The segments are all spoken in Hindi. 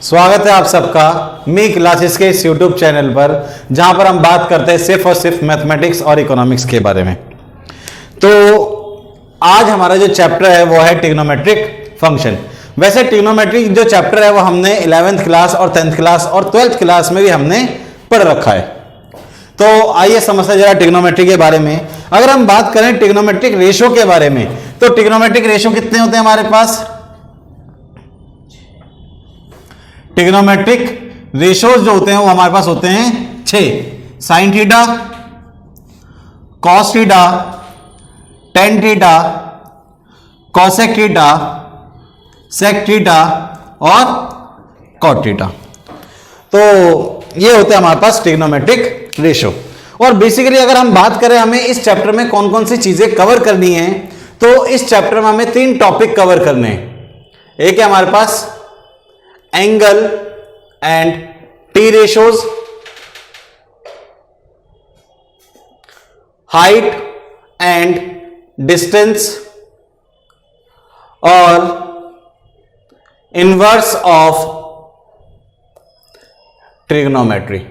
स्वागत है आप सबका मी क्लासेस के इस यूट्यूब चैनल पर, जहां पर हम बात करते हैं सिर्फ और सिर्फ मैथमेटिक्स और इकोनॉमिक्स के बारे में। तो आज हमारा जो चैप्टर है वो है ट्रिग्नोमेट्रिक फंक्शन। वैसे ट्रिग्नोमेट्रिक जो चैप्टर है वो हमने 11th क्लास और 10th क्लास और 12th क्लास में भी हमने पढ़ रखा है। तो आइए समझते हैं जरा ट्रिग्नोमेट्री के बारे में। अगर हम बात करें ट्रिग्नोमेट्रिक रेशो के बारे में, तो ट्रिग्नोमेट्रिक रेशो कितने होते हैं हमारे पास? ट्रिग्नोमेट्रिक रेशोज जो होते हैं वो हमारे पास होते हैं 6। Sine theta, cos theta, tan theta, cosec theta, sec theta और कॉट थीटा। तो ये होते हैं हमारे पास ट्रिग्नोमेट्रिक रेशो। और बेसिकली अगर हम बात करें हमें इस चैप्टर में कौन कौन सी चीजें कवर करनी है, तो इस चैप्टर में हमें 3 टॉपिक कवर करने हैं। एक है हमारे पास angle and T ratios, height and distance और इनवर्स ऑफ ट्रिग्नोमेट्री।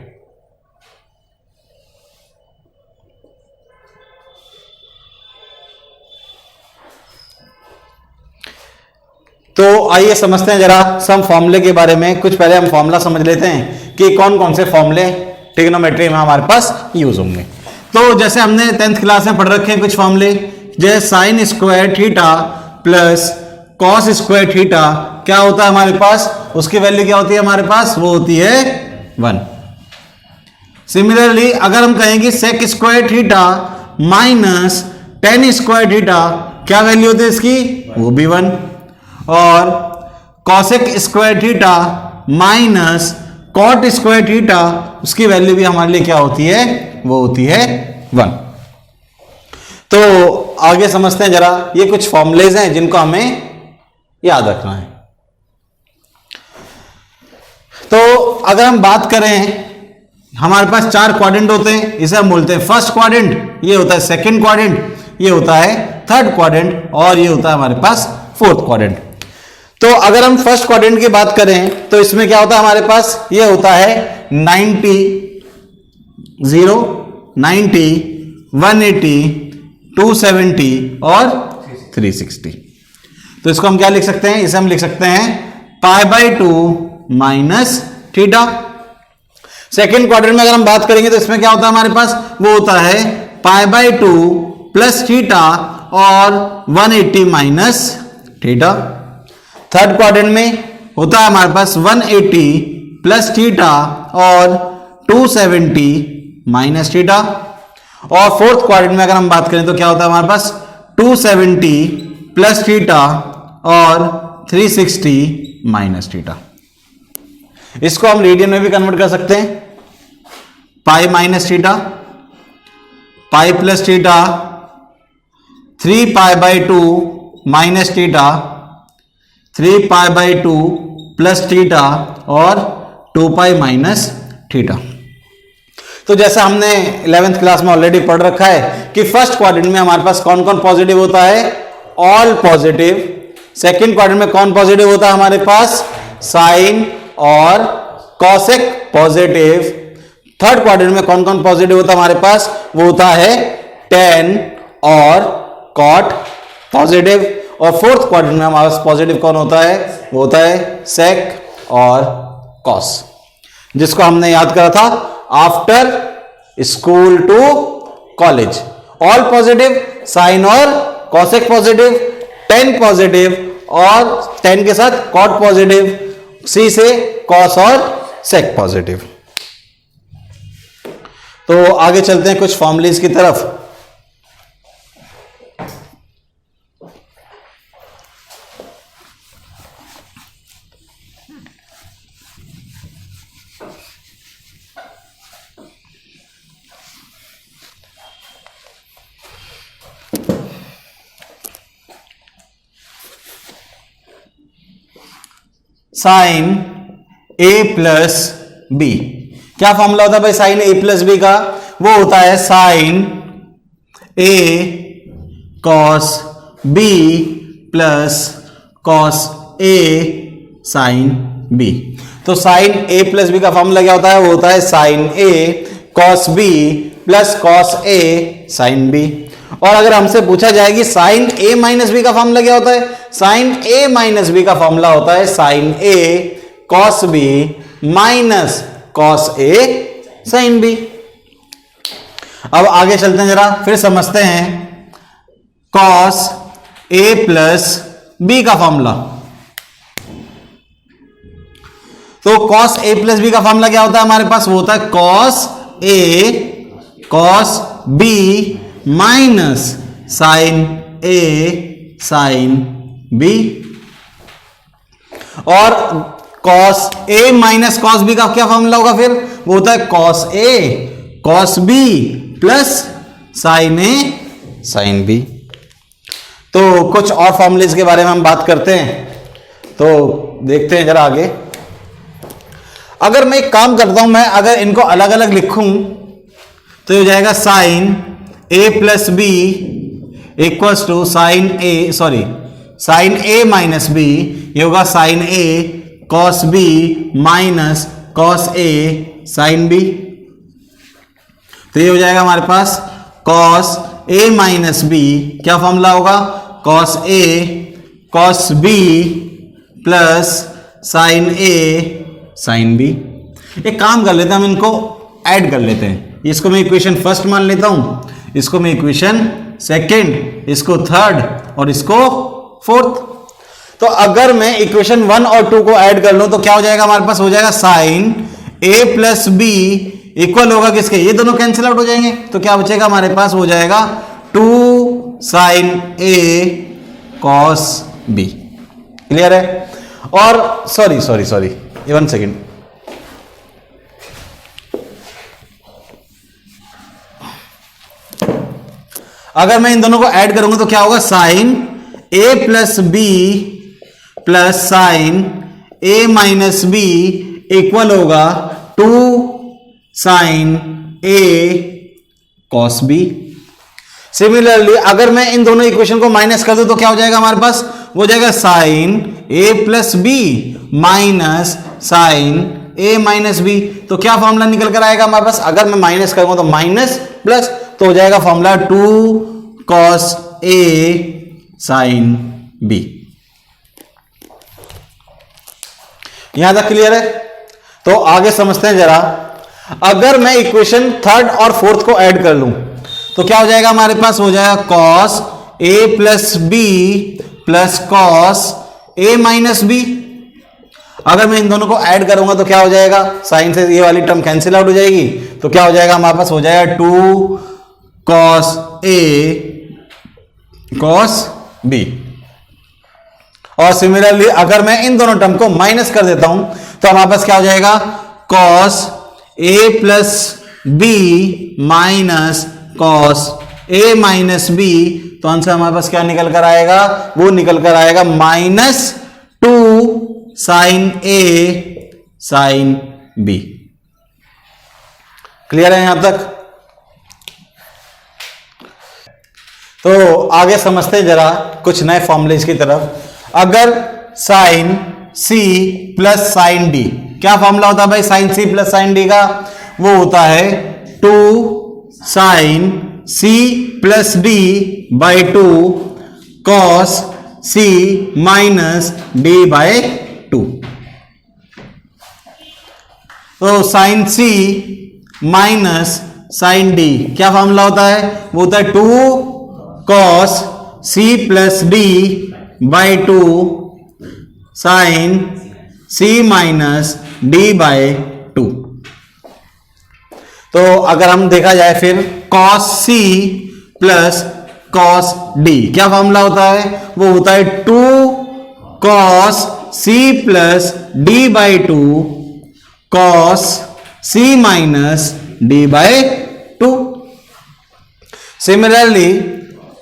तो आइए समझते हैं जरा सम फॉर्मूले के बारे में। कुछ पहले हम फॉर्मूला समझ लेते हैं कि कौन कौन से फॉर्मूले ट्रिग्नोमेट्री में हमारे पास यूज होंगे। तो जैसे हमने 10th क्लास में पढ़ रखे हैं कुछ फॉर्मूले, जैसे sine square theta plus cos square theta क्या होता है हमारे पास, उसकी वैल्यू क्या होती है हमारे पास, वो होती है 1। सिमिलरली अगर हम कहेंगे sec square theta minus tan square theta, क्या वैल्यू होती है इसकी, वो भी 1। और cosec square theta minus cot square theta, उसकी वैल्यू भी हमारे लिए क्या होती है, वो होती है 1। तो आगे समझते हैं जरा, ये कुछ फॉर्मूलेज हैं जिनको हमें याद रखना है। तो अगर हम बात करें, हमारे पास 4 क्वाड्रेंट होते हैं, इसे हम बोलते हैं फर्स्ट क्वाड्रेंट, ये होता है सेकंड क्वाड्रेंट, ये होता है थर्ड क्वाड्रेंट और ये होता है हमारे पास फोर्थ क्वाड्रेंट। तो अगर हम फर्स्ट क्वाड्रेंट की बात करें तो इसमें क्या होता है हमारे पास, ये होता है 90, 0, 90, 180, 270 और 360। तो इसको हम क्या लिख सकते हैं, इसे हम लिख सकते हैं π/2 माइनस थीटा। सेकेंड क्वाड्रेंट में अगर हम बात करेंगे तो इसमें क्या होता है हमारे पास, वो होता है π/2 प्लस थीटा और 180 माइनस थीटा। थर्ड क्वाड्रेंट में होता है हमारे पास 180 प्लस थीटा और 270 माइनस थीटा। और फोर्थ क्वाड्रेंट में अगर हम बात करें तो क्या होता है हमारे पास, 270 प्लस थीटा और 360 माइनस थीटा। इसको हम रेडियन में भी कन्वर्ट कर सकते हैं, pi minus theta, pi plus theta, 3π/2 minus theta, 3π/2 plus theta और 2π माइनस थीटा। तो जैसा हमने 11th क्लास में ऑलरेडी पढ़ रखा है कि फर्स्ट क्वाड्रेंट में हमारे पास कौन कौन पॉजिटिव होता है, ऑल पॉजिटिव। सेकंड क्वाड्रेंट में कौन पॉजिटिव होता है हमारे पास, साइन और कॉसेक पॉजिटिव। थर्ड क्वाड्रेंट में कौन कौन पॉजिटिव होता है हमारे पास, वो होता है टेन और कॉट पॉजिटिव। और फोर्थ क्वाड्रेंट में हमारे पास पॉजिटिव कौन होता है, वो होता है सेक और कॉस, जिसको हमने याद करा था after school to college. All positive, sine और कॉसेक पॉजिटिव, टेन पॉजिटिव और टेन के साथ कॉट पॉजिटिव, सी से कॉस और सेक पॉजिटिव। तो आगे चलते हैं कुछ फॉर्मूलेज की तरफ। साइन a प्लस बी, क्या फॉर्मूला होता है भाई साइन a प्लस बी का, वो होता है sine a cos b plus cos a sine B. तो साइन ए प्लस बी का फॉर्मूला क्या होता है? वो होता है sine A cos B plus cos A sine B. और अगर हमसे पूछा जाए कि साइन ए माइनस बी का फॉर्मूला क्या होता है? साइन ए माइनस बी का फॉर्मूला होता है sine A cos B minus cos A sine B. अब आगे चलते हैं, जरा फिर समझते हैं कॉस ए प्लस बी का फॉर्मूला। तो कॉस ए प्लस बी का फॉर्मूला क्या होता है हमारे पास? वो होता है cos A cos B minus sign A sine B. और cos A minus cos B का क्या फॉर्मूला होगा फिर? वो होता है cos A cos B plus sine A sine B. तो कुछ और फॉर्मूलेज के बारे में हम बात करते हैं, तो देखते हैं जरा आगे। अगर मैं एक काम करता हूं, मैं अगर इनको अलग अलग लिखूं तो ये हो जाएगा sine A plus B equals to sine A minus B. ये होगा sine A cos B minus cos A sine B. तो ये हो जाएगा हमारे पास कॉस ए माइनस बी, क्या फॉर्मूला होगा? Cos A cos B plus sine A sine B. एक काम कर लेते हैं, हम इनको ऐड कर लेते हैं। इसको मैं इक्वेशन फर्स्ट मान लेता हूं, इसको मैं इक्वेशन सेकंड, इसको थर्ड और इसको फोर्थ। तो अगर मैं इक्वेशन 1 और 2 को ऐड कर लूं तो क्या हो जाएगा हमारे पास? हो जाएगा sine A plus B equal होगा किसके? ये दोनों कैंसिल आउट हो जाएंगे, तो क्या बचेगा हमारे पास? हो जाएगा 2 sign A cos B. Clear है? और सॉरी 1 सेकेंड, अगर मैं इन दोनों को ऐड करूंगा तो क्या होगा? Sine A plus B plus sine A minus B equal होगा 2 sign A cos B. Similarly अगर मैं इन दोनों इक्वेशन को माइनस कर दूं तो क्या हो जाएगा हमारे पास? हो जाएगा sine A plus B minus sign A minus B. तो क्या फॉर्मूला निकल कर आएगा हमारे पास? अगर मैं माइनस करूंगा तो माइनस प्लस, तो हो जाएगा formula 2 cos A sine B. यहां तक क्लियर है? तो आगे समझते हैं जरा। अगर मैं इक्वेशन थर्ड और फोर्थ को ऐड कर लूं तो क्या हो जाएगा हमारे पास? हो जाएगा cos A plus B plus cos A minus B. अगर मैं इन दोनों को ऐड करूंगा तो क्या हो जाएगा? साइन से ये वाली टर्म कैंसिल आउट हो जाएगी, तो क्या हो जाएगा हमारे पास? हो जाएगा 2 कॉस ए कॉस बी। और सिमिलरली अगर मैं इन दोनों टर्म को माइनस कर देता हूं तो हमारे पास क्या हो जाएगा? Cos A plus B minus cos A minus B. तो आंसर हमारे पास क्या निकल कर आएगा? वो निकल कर आएगा -2 sign A sine B. Clear है यहां तक? तो आगे समझते हैं जरा कुछ नए फॉर्मूलेज की तरफ। अगर sine C plus sine D, क्या फॉर्मूला होता है भाई sine C plus sine D का? वो होता है 2 sine C plus D by 2 cos C minus D by 2। तो sine C minus sine D क्या फॉर्मूला होता है? वो होता है 2 cos C plus D by 2 sine C minus D by 2। तो अगर हम देखा जाए फिर cos C plus cos D क्या फॉर्मूला होता है? वो होता है 2 cos C plus D by 2 cos C minus D by 2। Similarly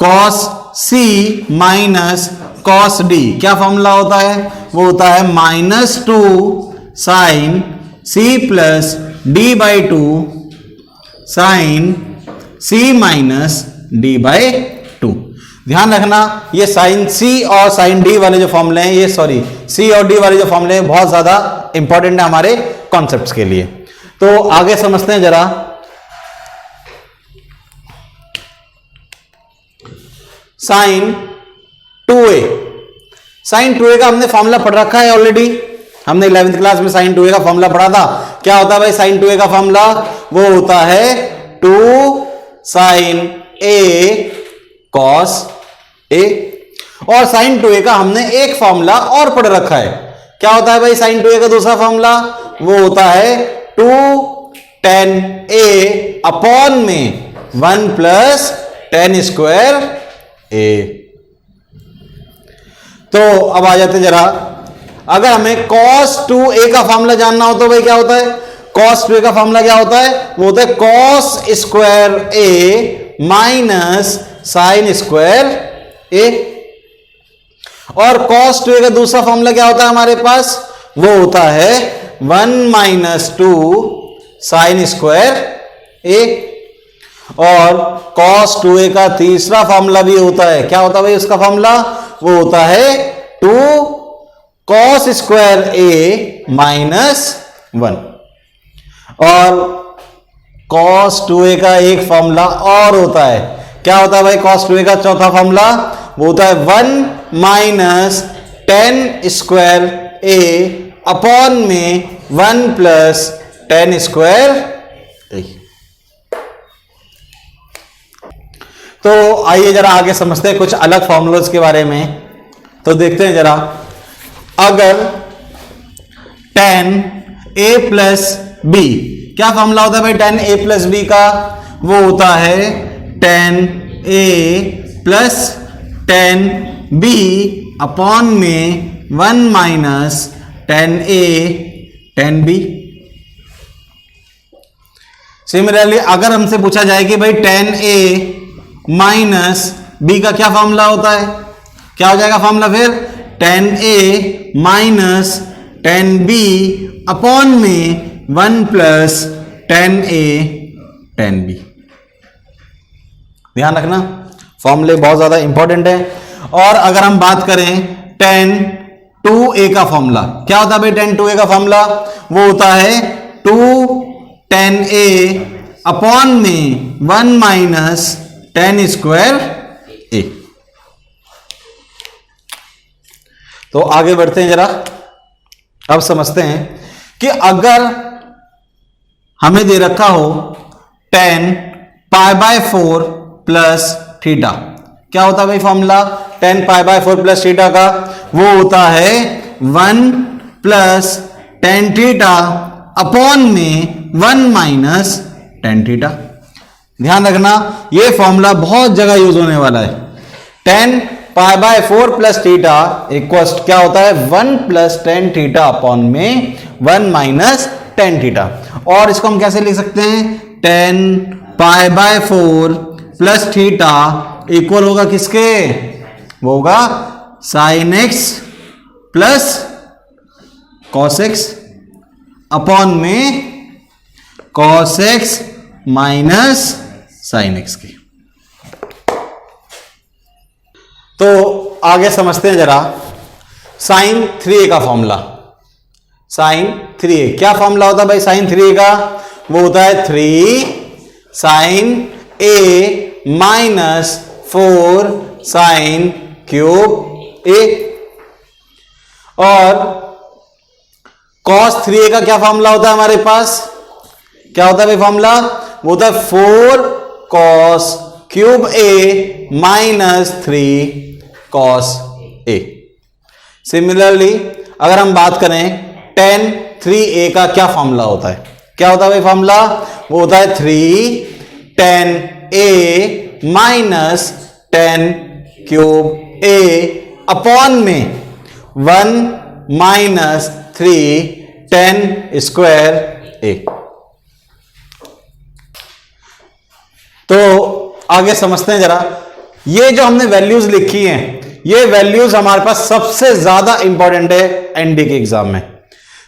cos C minus cos D क्या फॉर्मूला होता है? वो होता है -2 sine C plus D by 2 sine C minus D by 2। ध्यान रखना, ये साइन सी और साइन डी वाले जो फॉर्मूले हैं, ये सॉरी सी और डी वाले जो फॉर्मूले हैं बहुत ज्यादा इंपॉर्टेंट है हमारे कॉन्सेप्ट्स के लिए। तो आगे समझते हैं जरा। साइन 2a, साइन 2a का हमने फॉर्मूला पढ़ रखा है ऑलरेडी, हमने 11th क्लास में साइन 2a का फॉर्मूला पढ़ा था। क्या होता है भाई साइन 2a का फॉर्मूला? वो होता है 2 साइन a कॉस a। और साइन 2a का हमने एक फॉर्मूला और पढ़ रखा है। क्या होता है भाई साइन 2a का दूसरा फॉर्मूला? वो होता है 2 tan a अपॉन में 1 प्लस tan स्क्वायर a। तो अब आ जाते जरा, अगर हमें cos 2a का फॉर्मूला जानना हो तो भाई क्या होता है? cos 2a का फॉर्मूला क्या होता है? वो होता है cos square a minus sine square a। और cos 2a का दूसरा फॉर्मूला क्या होता है हमारे पास? वो होता है 1 माइनस 2 साइन स्क्वायर a। और cos 2a का तीसरा फॉर्मूला भी होता है, क्या होता है भाई उसका फॉर्मूला? वो होता है 2 cos स्क्वायर a माइनस 1। और cos 2a का एक फॉर्मूला और होता है, क्या होता है भाई cos 2a का चौथा फॉर्मूला? वो होता है 1 minus tan square a upon में 1 प्लस tan स्क्वायर a। तो आइए जरा आगे समझते हैं कुछ अलग फॉर्मूलाज के बारे में। तो देखते हैं जरा, अगर tan a प्लस b, क्या फॉर्मूला होता है भाई tan a प्लस b का? वो होता है tan a plus tan b upon में 1 minus tan a tan b। Similarly अगर हमसे पूछा जाए कि भाई tan a माइनस b का क्या फॉर्मूला होता है? क्या हो जाएगा फॉर्मूला फिर? tan a minus tan b upon में 1 plus tan a tan b। ध्यान रखना, फॉर्मूले बहुत ज्यादा इंपॉर्टेंट है। और अगर हम बात करें tan 2a का फॉर्मूला, क्या होता है भाई tan 2a का फॉर्मूला? वो होता है 2 tan a अपॉन में 1 माइनस tan स्क्वायर a। तो आगे बढ़ते हैं जरा, अब समझते हैं कि अगर हमें दे रखा हो tan π/4 प्लस थीटा, क्या होता है भाई फॉर्मूला tan π/4 प्लस थीटा का? वो होता है 1 प्लस tan थीटा अपॉन में 1 माइनस tan थीटा। ध्यान रखना, ये फॉर्मूला बहुत जगह यूज होने वाला है। tan π/4 प्लस थीटा इक्वल क्या होता है? 1 प्लस tan थीटा अपॉन में 1 माइनस tan थीटा। और इसको हम कैसे लिख सकते हैं? tan π/4 प्लस थीटा इक्वल होगा किसके? वो होगा sin x plus cos x upon में cos x minus sin x की। तो आगे समझते हैं जरा sin 3a का फॉर्मूला। sin 3a क्या फॉर्मूला होता है भाई sin 3a का? वो होता है 3 sin a minus 4 sin cube a। और cos 3a का क्या फॉर्मूला होता है हमारे पास? क्या होता है भाई फॉर्मूला? वो होता है 4 cos cube a minus 3 cos a। Similarly अगर हम बात करें tan 3a का क्या फॉर्मूला होता है? क्या होता है भाई फॉर्मूला? वो होता है 3 tan a minus tan cube a upon में 1 माइनस 3 tan स्क्वायर a। तो आगे समझते हैं जरा, ये जो हमने वैल्यूज लिखी हैं, ये वैल्यूज हमारे पास सबसे ज्यादा इंपॉर्टेंट है एनडी के एग्जाम में।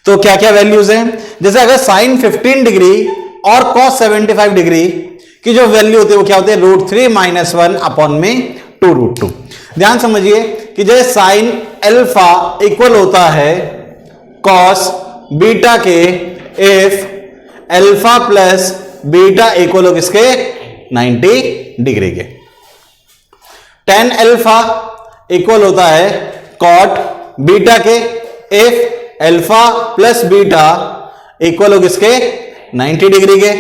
तो क्या क्या वैल्यूज हैं? जैसे अगर साइन 15 डिग्री और cos 75 डिग्री की जो वैल्यू होती है वो क्या होती है? √3 - 1 अपॉन में 2√2। ध्यान समझिए कि जैसे साइन अल्फा इक्वल होता है कॉस बीटा के if alpha plus beta equal हो किसके 90 डिग्री के। tan अल्फा इक्वल होता है कॉट बीटा के if alpha plus beta equal हो किसके 90 डिग्री के।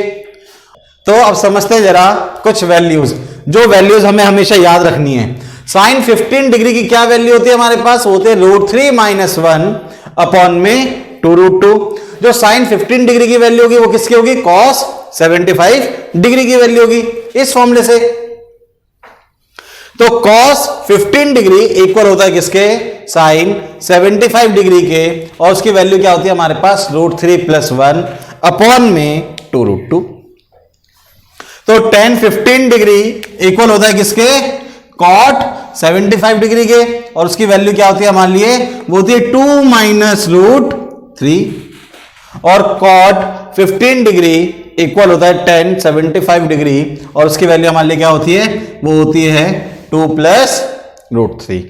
तो अब समझते हैं जरा कुछ वैल्यूज, जो वैल्यूज हमें हमेशा याद रखनी है। साइन 15 डिग्री की क्या वैल्यू होती है हमारे पास, होते हैं √3 - 1 अपॉन में 2√2। जो साइन 15 डिग्री की वैल्यू होगी वो किसकी होगी, कॉस 75 डिग्री की वैल्यू होगी इस फॉर्मूले से। तो cos 15 डिग्री इक्वल होता है किसके, साइन 75 डिग्री के, और उसकी वैल्यू क्या होती है हमारे पास √3 + 1 अपॉन में 2√2। तो tan 15 डिग्री इक्वल होता है किसके, cot 75 डिग्री के, और उसकी वैल्यू क्या होती है हमारे लिए, वो होती है 2 - √3। और cot 15 डिग्री इक्वल होता है tan 75 डिग्री, और उसकी वैल्यू हमारे लिए क्या होती है, वो होती है 2 + √3।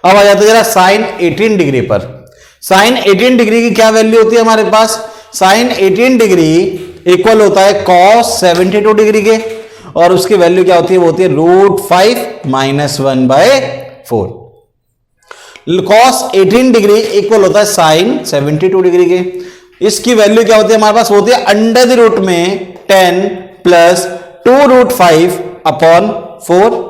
अब आ जाते जरा साइन 18 डिग्री पर। साइन 18 डिग्री की क्या वैल्यू होती है हमारे पास, साइन 18 डिग्री इक्वल होता है cos 72 डिग्री के, और उसकी वैल्यू क्या होती है, वो होती है √5 - 1/4। cos 18 डिग्री इक्वल होता है साइन 72 डिग्री के, इसकी वैल्यू क्या होती है हमारे पास, होती है √10 + 2√5/4।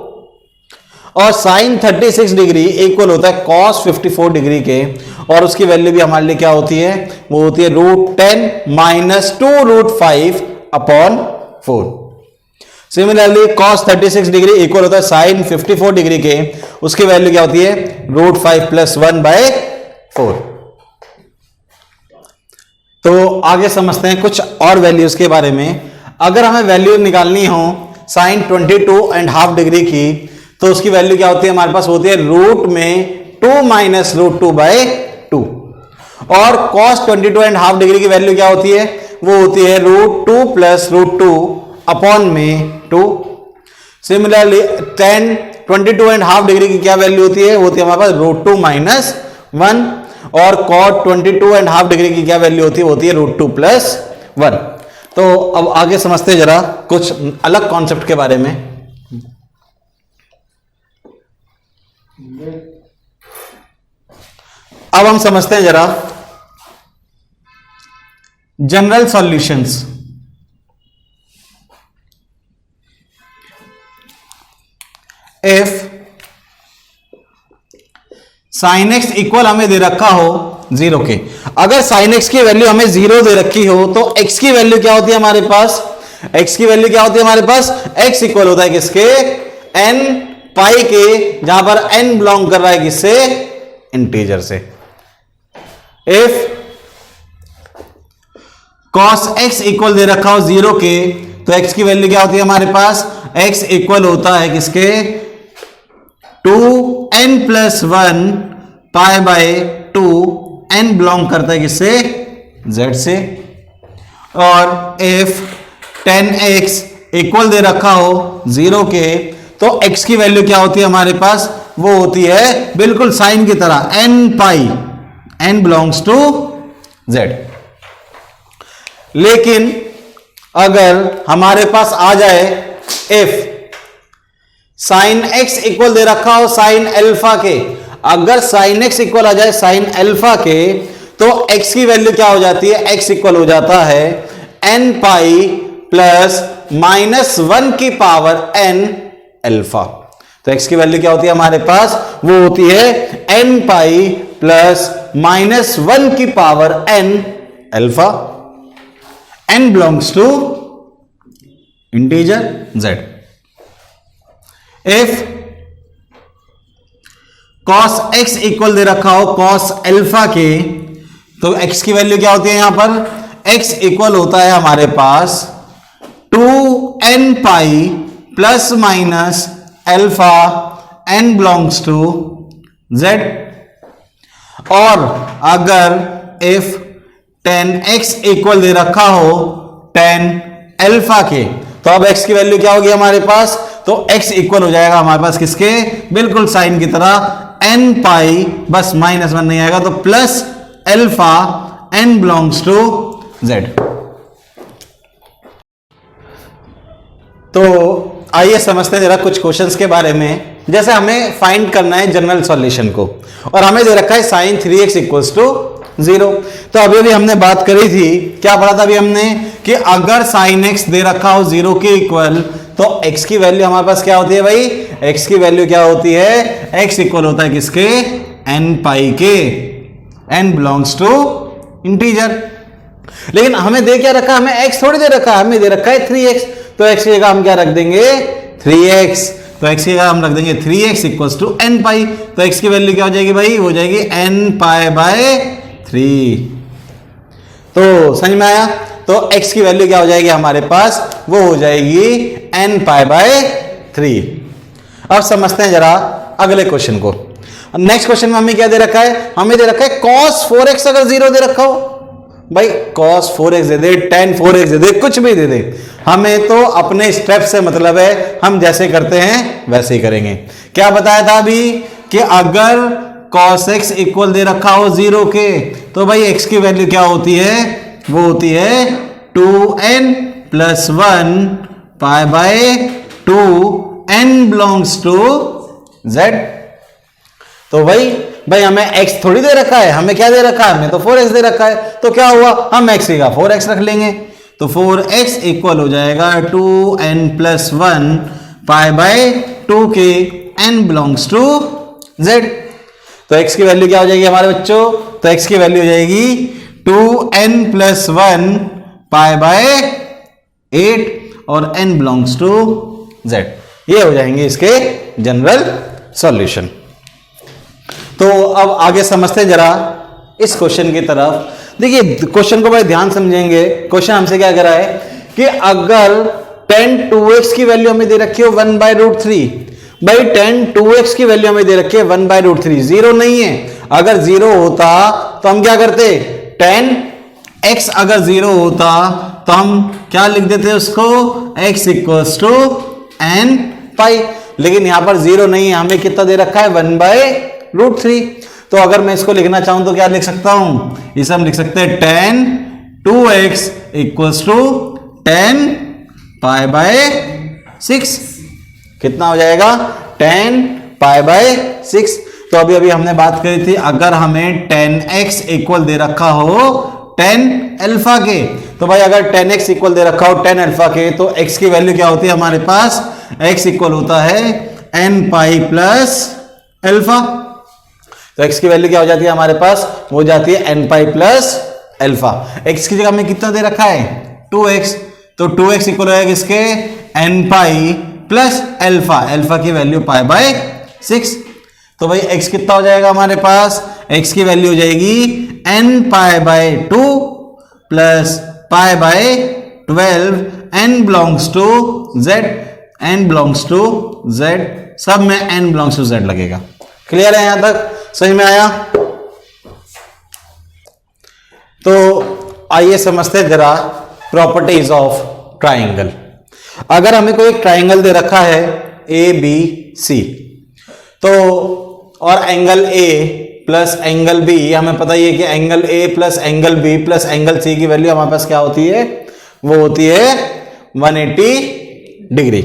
और साइन 36 डिग्री इक्वल होता है cos 54 डिग्री के, और उसकी वैल्यू भी हमारे लिए क्या होती है, वो होती है √10 - 2√5/4। सिमिलरली cos 36 डिग्री इक्वल होता है साइन 54 डिग्री के, उसकी वैल्यू क्या होती है √5 + 1/4। तो आगे समझते हैं कुछ और वैल्यूज के बारे में। अगर हमें वैल्यू निकालनी हो साइन 22.5 डिग्री की, तो उसकी वैल्यू क्या होती है हमारे पास, होती है √2 - √2/2। और cos 22.5 डिग्री की वैल्यू क्या होती है, वो होती है √2 + √2 अपॉन में 2। सिमिलरली tan 22.5 डिग्री की क्या वैल्यू होती है, होती है हमारे पास √2 - 1। और cot 22.5 डिग्री की क्या वैल्यू होती है, होती है √2 + 1। तो अब आगे समझते हैं जरा कुछ अलग कॉन्सेप्ट के बारे में। अब हम समझते हैं जरा general solutions. If sine x equal हमें दे रखा हो 0 के, अगर साइन एक्स की वैल्यू हमें 0 दे रखी हो, तो x की वैल्यू क्या होती है हमारे पास, x की वैल्यू क्या होती है हमारे पास, x इक्वल होता है किसके, n पाई के, जहां पर n बिलोंग कर रहा है किससे, इंटीजर से। इफ cos x इक्वल दे रखा हो 0 के, तो x की वैल्यू क्या होती है हमारे पास, x इक्वल होता है किसके, 2n + 1 π/2, n बिलोंग करता है किससे, z से। और इफ tan x इक्वल दे रखा हो 0 के, तो x की वैल्यू क्या होती है हमारे पास, वो होती है बिल्कुल साइन की तरह n pi, n belongs to z। लेकिन अगर हमारे पास आ जाए इफ साइन x इक्वल दे रखा हो साइन अल्फा के, अगर साइन x इक्वल आ जाए साइन अल्फा के, तो x की वैल्यू क्या हो जाती है, x इक्वल हो जाता है n pi plus -1n alpha. तो x की वैल्यू क्या होती है हमारे पास, वो होती है n pi plus -1n alpha. n belongs to integer z। If cos x equal दे रखा हो cos अल्फा के, तो x की वैल्यू क्या होती है यहां पर, x इक्वल होता है हमारे पास 2n pi plus minus alpha, n belongs to z। और अगर इफ tan x इक्वल दे रखा हो tan अल्फा के, तो अब x की वैल्यू क्या होगी हमारे पास, तो x इक्वल हो जाएगा हमारे पास किसके, बिल्कुल साइन की तरह n पाई, बस -1 नहीं आएगा तो plus alpha n belongs to z। तो आइए समझते हैं जरा कुछ क्वेश्चंस के बारे में। जैसे हमें फाइंड करना है जनरल सॉल्यूशन को, और हमें दे रखा है साइन 3x इक्वल्स टू 0। तो अभी अभी हमने बात करी थी, क्या पढ़ा था अभी हमने, कि अगर साइन x दे रखा हो 0 के इक्वल, तो x की वैल्यू हमारे पास क्या होती है भाई, x की वैल्यू क्या होती है, x इक्वल होता है किसके, n पाई के, n बिलोंग्स टू इंटीजर। लेकिन हमें दे क्या रखा, हमें x थोड़ी दे रखा है, हमें दे रखा है 3x, तो x की जगह हम क्या रख देंगे 3x, तो x की जगह हम रख देंगे 3x इक्वल्स टू n पाई। तो x की वैल्यू क्या हो जाएगी भाई, हो जाएगी n पाई बाय 3। तो समझ में आया, तो x की वैल्यू क्या हो जाएगी हमारे पास, वो हो जाएगी n पाई बाय 3। अब समझते हैं जरा अगले क्वेश्चन को। नेक्स्ट क्वेश्चन में हमें क्या दे रखा है, हमें दे रखा है cos 4x अगर 0 दे रखा हो, भाई cos 4x दे दे, tan 4x दे दे, कुछ भी दे दे, हमें तो अपने स्टेप से मतलब है, हम जैसे करते हैं वैसे ही करेंगे। क्या बताया था अभी कि अगर cos x इक्वल दे रखा हो 0 के, तो भाई x की वैल्यू क्या होती है, वो होती है 2n प्लस 1 pi by 2 n belongs to z। तो भाई हमें x थोड़ी दे रखा है, हमें क्या दे रखा है, हमें तो 4x दे रखा है, तो क्या हुआ, हम x की जगह 4x रख लेंगे, तो 4x इक्वल हो जाएगा 2n प्लस 1 पाई बाय 2 के n बिलोंग्स टू z। तो x की वैल्यू क्या हो जाएगी हमारे बच्चों, तो x की वैल्यू हो जाएगी 2n प्लस 1 पाई बाय 8 और n बिलोंग्स टू z। ये हो जाएंगे इसके जनरल सॉल्यूशन। तो अब आगे समझते हैं जरा इस क्वेश्चन की तरफ। देखिए क्वेश्चन को बड़े ध्यान समझेंगे। क्वेश्चन हमसे क्या कह रहा है कि अगर tan 2x की वैल्यू हमें दे रखी हो 1/√3, भाई tan 2x की वैल्यू हमें दे रखी है 1/√3, 0 नहीं है। अगर 0 होता तो हम क्या करते, tan x अगर 0 होता तो हम क्या लिख देते उसको, x इक्वल्स टू n पाई। लेकिन यहां पर 0 नहीं है, हमें कितना दे रखा है 1/√3। तो अगर मैं इसको लिखना चाहूं तो क्या लिख सकता हूं, इसे हम लिख सकते हैं tan 2x equals to tan pi by 6। कितना हो जाएगा, tan पाई बाय 6। तो अभी अभी हमने बात करी थी, अगर हमें tan x इक्वल दे रखा हो tan अल्फा के, तो भाई अगर tan x इक्वल दे रखा हो tan अल्फा के, तो x की वैल्यू क्या होती है हमारे पास, x इक्वल होता है n पाई प्लस अल्फा। तो x की वैल्यू क्या हो जाती है हमारे पास, हो जाती है n pi plus alpha. x की जगह में कितना दे रखा है 2x, तो 2x इक्वल हो जाएगा इसके n pi plus alpha, alpha की वैल्यू पाई बाय 6। तो भाई x कितना हो जाएगा हमारे पास, x की वैल्यू हो जाएगी n pi by 2 plus pi by 12, n belongs to z, n belongs to z, सब में n बिलोंग्स टू z लगेगा। क्लियर है यहां तक, समझ में आया। तो आइए समझते हैं जरा प्रॉपर्टीज ऑफ ट्राइंगल। अगर हमें कोई एक ट्राइंगल दे रखा है ABC, तो और angle A plus angle B, हमें पता ही है कि angle A plus angle B plus angle C की वैल्यू हमारे पास क्या होती है, वो होती है 180 डिग्री।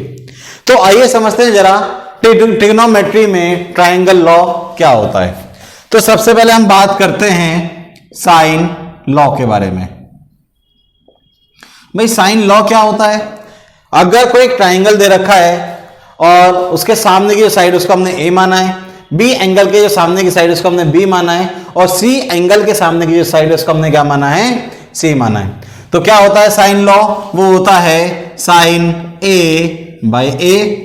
तो आइए समझते हैं जरा ट्रिग्नोमेट्री में ट्राइंगल लॉ क्या होता है। तो सबसे पहले हम बात करते हैं साइन लॉ के बारे में। भाई साइन लॉ क्या होता है, अगर कोई एक ट्राइंगल दे रखा है और उसके सामने की जो साइड उसको हमने A माना है, B एंगल के जो सामने की साइड उसको हमने B माना है, और C एंगल के सामने की जो साइड उसको हमने क्या माना है, C माना है, तो क्या होता है साइन लॉ, वो होता है sine A by A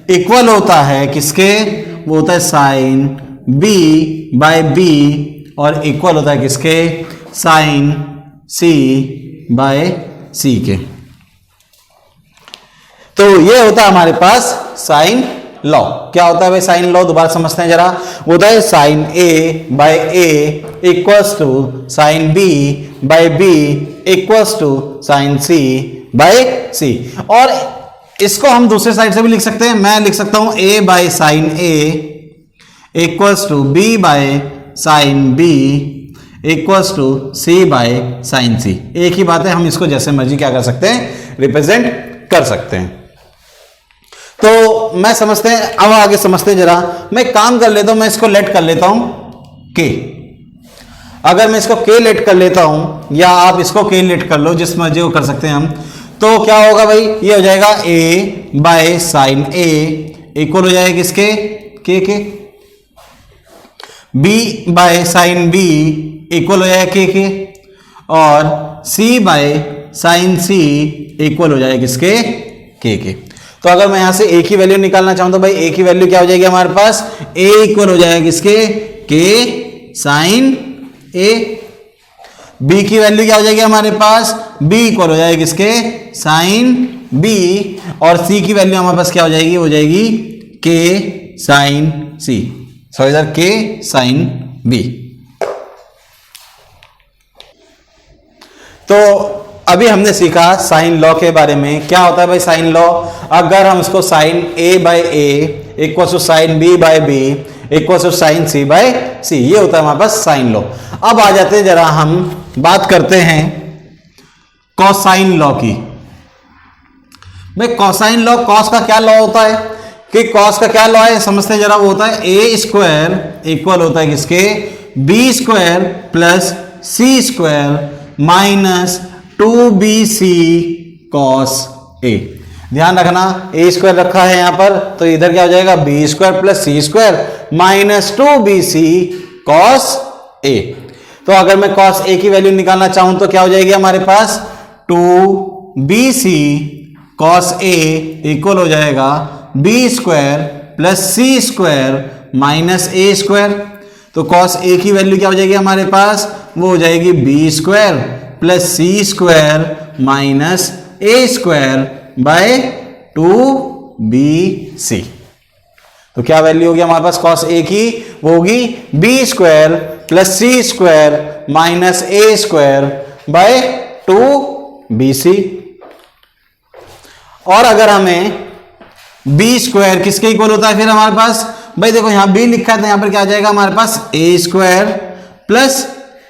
equal होता है किसके, वो होता है साइन B बाय B, और इक्वल होता है किसके, साइन C बाय C के। तो ये होता है हमारे पास साइन लॉ। क्या होता है भाई साइन लॉ, दोबारा समझते हैं जरा। वो होता है sine A by A equals to sine B by B equals to sine C by C। और इसको हम दूसरे साइड से भी लिख सकते हैं, मैं लिख सकता हूं a by sine a equals to b by sine b equals to c by sine c। एक ही बात है, हम इसको जैसे मर्जी क्या कर सकते हैं, रिप्रेजेंट कर सकते हैं। तो मैं समझते हैं, अब आगे समझते हैं जरा। मैं काम कर लेता हूं, मैं इसको लेट कर लेता हूं k। अगर मैं इसको k लेट कर लेता हूं, या आप इसको k लेट कर लो, जिस मर्जी को कर सकते हैं हम, तो क्या होगा भाई, ये हो जाएगा a by sine a equal हो जाएगा किसके, k के। b by sine b equal हो जाएगा k के, और c by sine c equal हो जाएगा किसके, k के। तो अगर मैं यहां से a की वैल्यू निकालना चाहूं तो भाई a की वैल्यू क्या हो जाएगी हमारे पास, a इक्वल हो जाएगा किसके, k साइन a। b की वैल्यू क्या हो जाएगी हमारे पास, b इक्वल हो जाएगी किसके, साइन b, और c की वैल्यू हमारे पास क्या हो जाएगी, हो जाएगी k sine c, sorry sir k sine b। तो अभी हमने सीखा साइन लॉ के बारे में। क्या होता है भाई साइन लॉ, अगर हम इसको sine a by a equal to sine b by b equal to sine c by c, ये होता है हमारे पास साइन लॉ। अब आ जाते हैं जरा, हम बात करते हैं कोसाइन लॉ की। भाई कोसाइन लॉ, कॉस का क्या लॉ होता है, कि कॉस का क्या लॉ है समझते हैं जरा। वो होता है ए स्क्वायर इक्वल होता है किसके, B square plus C square minus 2bc cos A. ध्यान रखना, ए स्क्वायर रखा है यहां पर, तो इधर क्या हो जाएगा, B square plus C square minus 2bc cos A. तो अगर मैं कॉस ए की वैल्यू निकालना चाहूं तो क्या हो जाएगी हमारे पास, 2bc कॉस ए इक्वल हो जाएगा B square plus C square minus A square. तो कॉस ए की वैल्यू क्या हो जाएगी हमारे पास, वो हो जाएगी B square plus C square minus A square by 2bc। तो क्या वैल्यू होगी हमारे पास कॉस ए की, वो होगी B square plus C square minus A square by 2bc। और अगर हमें बी स्क्वायर किसके इक्वल होता है फिर हमारे पास, भाई देखो यहां बी लिखा है तो यहां पर क्या आ जाएगा हमारे पास, A square plus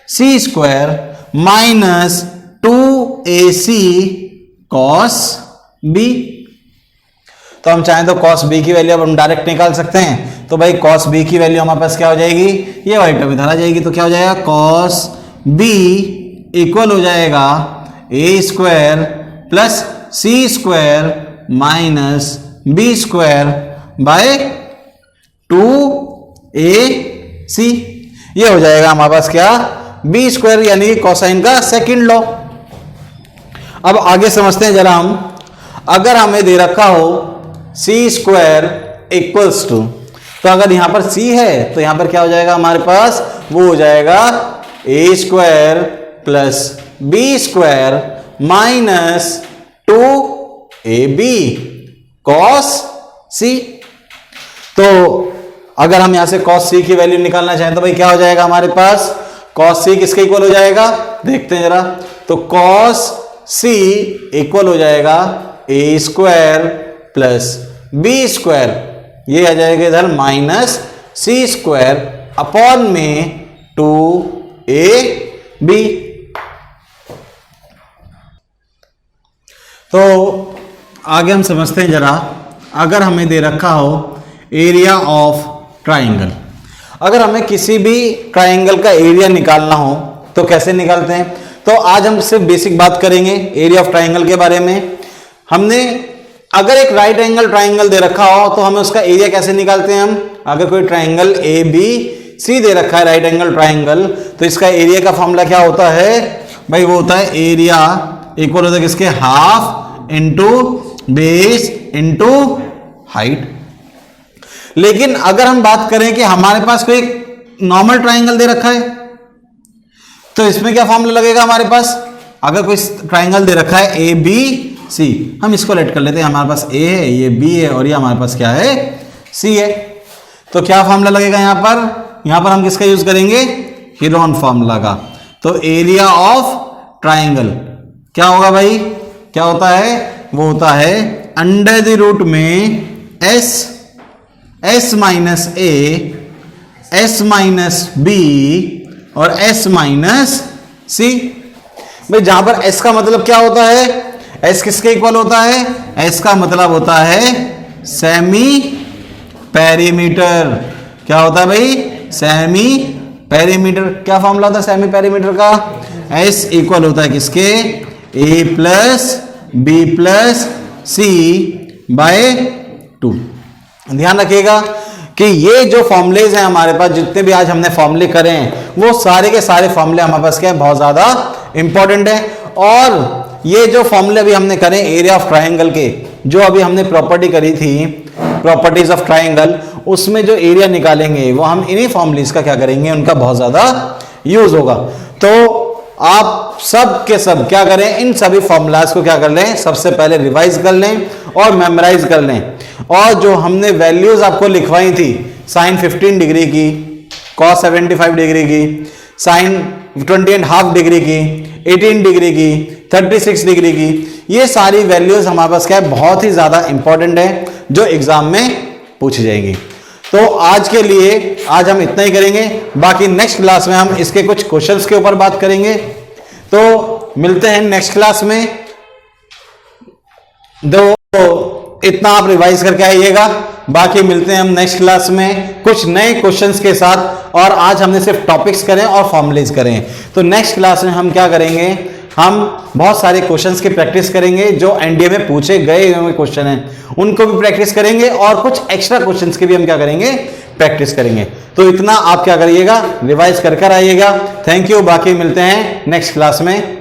C square minus 2ac cos B. तो हम चाहें तो कॉस बी की वैल्यू अब हम डायरेक्ट निकाल सकते हैं। तो भाई कॉस बी की वैल्यू हमारे पास क्या हो जाएगी, ये वाली टर्म इधर आ जाएगी। तो क्या हो जाएगा, कॉस बी इक्वल हो जाएगा A square plus C square minus B square by 2ac। ये हो जाएगा हमारे पास क्या, बी स्क्वायर, यानी कोसाइन का सेकंड लॉ। अब आगे समझते हैं जरा हम। अगर हमें दे रखा हो सी स्क्वायर इक्वल्स टू, तो अगर यहां पर सी है तो यहां पर क्या हो जाएगा हमारे पास, वो हो जाएगा A square plus B square minus 2ab cos C. तो अगर हम यहां से कॉस सी की वैल्यू निकालना चाहें तो भाई क्या हो जाएगा हमारे पास, कॉस सी किसके इक्वल हो जाएगा, देखते हैं जरा। तो कॉस सी इक्वल हो जाएगा A square plus B square, ये आ जाएगा इधर माइनस सी स्क्वायर अपॉन में 2ab। तो आगे हम समझते हैं जरा। अगर हमें दे रखा हो एरिया ऑफ ट्राइंगल, अगर हमें किसी भी ट्राइंगल का एरिया निकालना हो तो कैसे निकालते हैं। तो आज हम सिर्फ बेसिक बात करेंगे एरिया ऑफ ट्राइंगल के बारे में। हमने अगर एक राइट एंगल ट्राइंगल दे रखा हो तो हमें उसका एरिया कैसे निकालते हैं हम। अगर कोई ट्राइंगल ए बी सी दे रखा है राइट एंगल ट्राइंगल, तो इसका एरिया का फॉर्मूला क्या होता है भाई, वो होता है एरिया इक्वल होता है किसके, half into base into height. लेकिन अगर हम बात करें कि हमारे पास कोई नॉर्मल ट्राइंगल दे रखा है तो इसमें क्या फॉर्मूला लगेगा हमारे पास। अगर कोई ट्राइंगल दे रखा है ए बी सी, हम इसको लेट कर लेते हैं, हमारे पास ए है, ये बी है और ये हमारे पास क्या है, सी है। तो क्या फॉर्मूला लगेगा यहां पर हम किसका यूज करेंगे, हेरोन फॉर्मूला का। तो एरिया ऑफ ट्राइंगल क्या होगा भाई, क्या होता है, वो होता है अंडर द रूट में एस माइनस ए, एस माइनस बी और एस माइनस सी। भाई जहां पर एस का मतलब क्या होता है, एस किसके इक्वल होता है, एस का मतलब होता है सेमी पेरीमीटर। क्या होता है भाई, सेमी पेरीमीटर। क्या फॉर्मूला होता है सेमी पेरीमीटर का, एस इक्वल होता है किसके, ए प्लस बी प्लस सी बाय 2। ध्यान रखिएगा कि ये जो फॉर्मुलेज हैं हमारे पास, जितने भी आज हमने फॉर्मुले करे हैं, वो सारे के सारे फॉर्मुले हमारे पास क्या है, बहुत ज्यादा इंपॉर्टेंट है। और ये जो फॉर्मुले अभी हमने करे एरिया ऑफ ट्राइंगल के, जो अभी हमने प्रॉपर्टी करी थी, प्रॉपर्टीज ऑफ ट्राइंगल, उसमें जो एरिया निकालेंगे वो हम इन्हीं फॉर्मुलेज का क्या करेंगे, उनका बहुत ज्यादा यूज होगा। तो आप सब के सब क्या करें, इन सभी फॉर्मूलाज को क्या कर लें, सबसे पहले रिवाइज कर लें और मेमोराइज कर लें। और जो हमने वैल्यूज आपको लिखवाई थी, साइन 15 डिग्री की, कॉस 75 डिग्री की, साइन 20.5 डिग्री की, 18 डिग्री की, 36 डिग्री की, ये सारी वैल्यूज हमारे पास क्या है, बहुत ही ज्यादा इंपॉर्टेंट है, जो एग्जाम में पूछी जाएंगी। तो आज के लिए आज हम इतना ही करेंगे, बाकी नेक्स्ट क्लास में हम इसके कुछ क्वेश्चंस के ऊपर बात करेंगे। तो मिलते हैं नेक्स्ट क्लास में। इतना आप रिवाइज करके आइएगा, बाकी मिलते हैं हम नेक्स्ट क्लास में कुछ नए क्वेश्चंस के साथ। और आज हमने सिर्फ टॉपिक्स करें और फॉर्मुलेज करें। तो नेक्स्ट क्लास में हम क्या करेंगे, हम बहुत सारे क्वेश्चंस की प्रैक्टिस करेंगे जो एनडीए में पूछे गए हुए क्वेश्चन हैं, उनको भी प्रैक्टिस करेंगे और कुछ एक्स्ट्रा क्वेश्चंस की भी हम क्या करेंगे, प्रैक्टिस करेंगे। तो इतना आप क्या करिएगा, रिवाइज कर आइएगा। थैंक यू, बाकी मिलते हैं नेक्स्ट क्लास में।